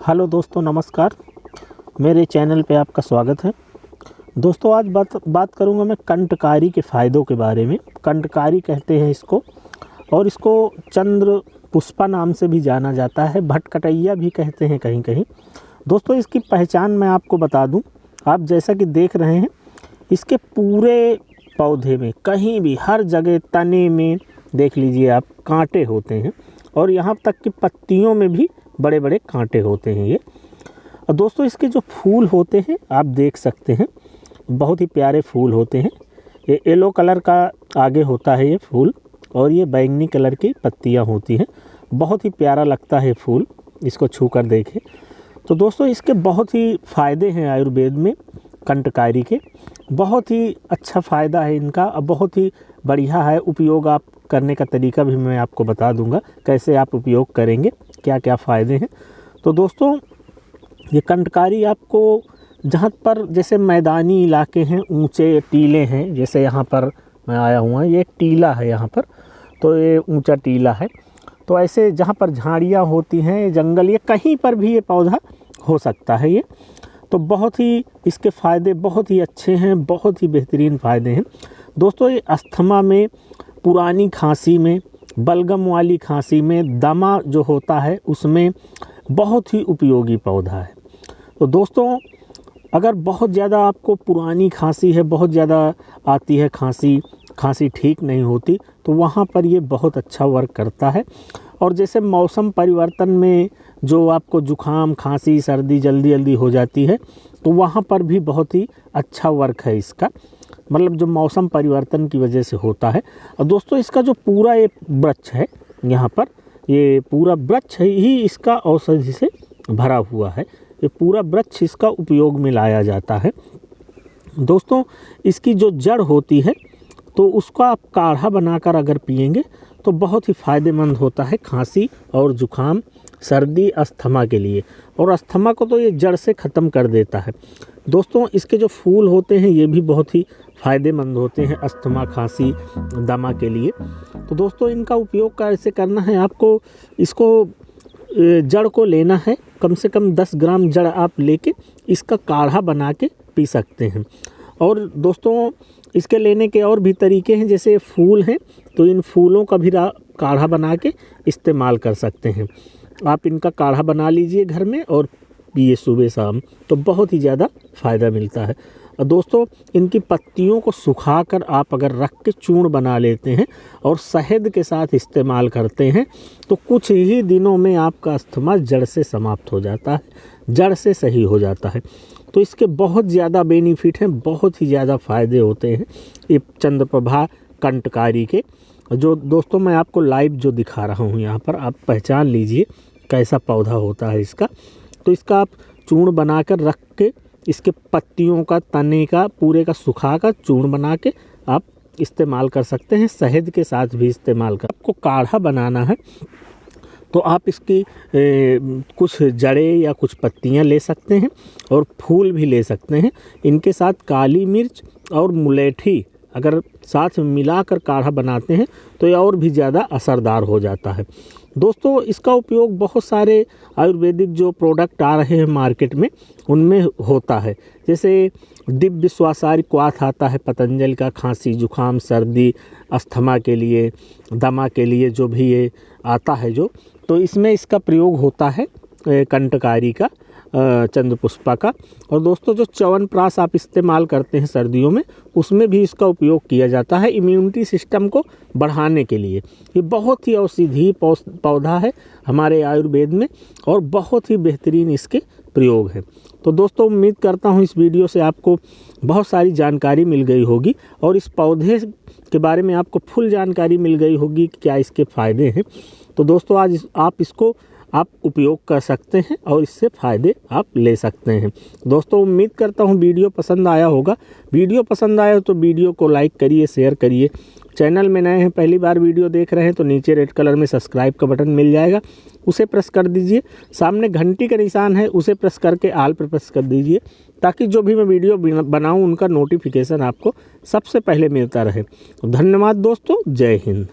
Hello दोस्तों, नमस्कार। मेरे चैनल पे आपका स्वागत है। दोस्तों, आज बात करूँगा मैं कंटकारी के फ़ायदों के बारे में। कंटकारी कहते हैं इसको, और इसको चंद्र पुष्पा नाम से भी जाना जाता है, भटकटैया भी कहते हैं कहीं कहीं। दोस्तों, इसकी पहचान मैं आपको बता दूं। आप जैसा कि देख रहे हैं, इसके पूरे पौधे में कहीं भी हर जगह तने में देख लीजिए आप, कांटे होते हैं, और यहाँ तक कि पत्तियों में भी बड़े बड़े कांटे होते हैं ये। और दोस्तों, इसके जो फूल होते हैं आप देख सकते हैं, बहुत ही प्यारे फूल होते हैं। ये येलो कलर का आगे होता है ये फूल, और ये बैंगनी कलर की पत्तियां होती हैं। बहुत ही प्यारा लगता है फूल, इसको छू कर देखें तो। दोस्तों, इसके बहुत ही फ़ायदे हैं आयुर्वेद में कंटकारी के। बहुत ही अच्छा फ़ायदा है इनका, और बहुत ही बढ़िया है। उपयोग आप करने का तरीका भी मैं आपको बता दूंगा, कैसे आप उपयोग करेंगे, क्या क्या फ़ायदे हैं। तो दोस्तों, ये कंटकारी आपको जहाँ पर जैसे मैदानी इलाके हैं, ऊंचे टीले हैं, जैसे यहाँ पर मैं आया हुआ, ये एक टीला है यहाँ पर, तो ये ऊंचा टीला है। तो ऐसे जहाँ पर झाड़ियाँ होती हैं, जंगल, ये कहीं पर भी ये पौधा हो सकता है ये। तो बहुत ही इसके फ़ायदे बहुत ही अच्छे हैं, बहुत ही बेहतरीन फ़ायदे हैं। दोस्तों, ये अस्थमा में, पुरानी खांसी में, बलगम वाली खांसी में, दमा जो होता है उसमें बहुत ही उपयोगी पौधा है। तो दोस्तों, अगर बहुत ज़्यादा आपको पुरानी खांसी है, बहुत ज़्यादा आती है खांसी ठीक नहीं होती, तो वहाँ पर ये बहुत अच्छा वर्क करता है। और जैसे मौसम परिवर्तन में जो आपको जुखाम, खांसी, सर्दी जल्दी हो जाती है, तो वहाँ पर भी बहुत ही अच्छा वर्क है इसका, मतलब जो मौसम परिवर्तन की वजह से होता है। और दोस्तों, इसका जो पूरा ये वृक्ष है यहाँ पर, ये पूरा वृक्ष ही इसका औषधि से भरा हुआ है। ये पूरा वृक्ष इसका उपयोग में लाया जाता है। दोस्तों, इसकी जो जड़ होती है, तो उसका आप काढ़ा बनाकर अगर पिएंगे तो बहुत ही फ़ायदेमंद होता है खांसी और जुखाम, सर्दी, अस्थमा के लिए। और अस्थमा को तो ये जड़ से ख़त्म कर देता है। दोस्तों, इसके जो फूल होते हैं ये भी बहुत ही फ़ायदेमंद होते हैं अस्थमा, खांसी, दमा के लिए। तो दोस्तों, इनका उपयोग कैसे करना है, आपको इसको जड़ को लेना है, कम से कम 10 ग्राम जड़ आप लेके इसका काढ़ा बना के पी सकते हैं। और दोस्तों, इसके लेने के और भी तरीके हैं, जैसे फूल हैं तो इन फूलों का भी काढ़ा बना के इस्तेमाल कर सकते हैं। आप इनका काढ़ा बना लीजिए घर में और पिए सुबह शाम, तो बहुत ही ज़्यादा फ़ायदा मिलता है। और दोस्तों, इनकी पत्तियों को सुखाकर आप अगर रख के चूर्ण बना लेते हैं और शहद के साथ इस्तेमाल करते हैं, तो कुछ ही दिनों में आपका अस्थमा जड़ से समाप्त हो जाता है, जड़ से सही हो जाता है। तो इसके बहुत ज़्यादा बेनिफिट हैं, बहुत ही ज़्यादा फ़ायदे होते हैं ये चंद्रप्रभा कंटकारी के। जो दोस्तों, मैं आपको लाइव जो दिखा रहा हूँ यहाँ पर, आप पहचान लीजिए कैसा पौधा होता है इसका। तो इसका आप चूर्ण बनाकर रख के, इसके पत्तियों का, तने का, पूरे का सुखा कर चूर्ण बना के आप इस्तेमाल कर सकते हैं। शहद के साथ भी इस्तेमाल कर, आपको काढ़ा बनाना है तो आप इसकी कुछ जड़ें या कुछ पत्तियां ले सकते हैं, और फूल भी ले सकते हैं। इनके साथ काली मिर्च और मुलेठी अगर साथ में मिलाकर काढ़ा बनाते हैं तो ये और भी ज़्यादा असरदार हो जाता है। दोस्तों, इसका उपयोग बहुत सारे आयुर्वेदिक जो प्रोडक्ट आ रहे हैं मार्केट में उनमें होता है। जैसे दिव्य स्वासारी क्वाथ आता है पतंजलि का, खांसी, जुखाम, सर्दी, अस्थमा के लिए, दमा के लिए जो भी ये आता है जो, तो इसमें इसका प्रयोग होता है कंटकारी का, चंद्रपुष्पा का। और दोस्तों, जो च्यवनप्राश आप इस्तेमाल करते हैं सर्दियों में, उसमें भी इसका उपयोग किया जाता है इम्यूनिटी सिस्टम को बढ़ाने के लिए। ये बहुत ही औषधीय पौधा है हमारे आयुर्वेद में, और बहुत ही बेहतरीन इसके प्रयोग हैं। तो दोस्तों, उम्मीद करता हूँ इस वीडियो से आपको बहुत सारी जानकारी मिल गई होगी, और इस पौधे के बारे में आपको फुल जानकारी मिल गई होगी कि क्या इसके फ़ायदे हैं। तो दोस्तों, आज आप इसको उपयोग कर सकते हैं और इससे फ़ायदे आप ले सकते हैं। दोस्तों, उम्मीद करता हूँ वीडियो पसंद आया होगा। वीडियो पसंद आया तो वीडियो को लाइक करिए, शेयर करिए। चैनल में नए हैं, पहली बार वीडियो देख रहे हैं, तो नीचे रेड कलर में सब्सक्राइब का बटन मिल जाएगा, उसे प्रेस कर दीजिए। सामने घंटी का निशान है, उसे प्रेस करके आल पर प्रेस कर दीजिए, ताकि जो भी मैं वीडियो बनाऊँ उनका नोटिफिकेशन आपको सबसे पहले मिलता रहे। धन्यवाद दोस्तों, जय हिंद।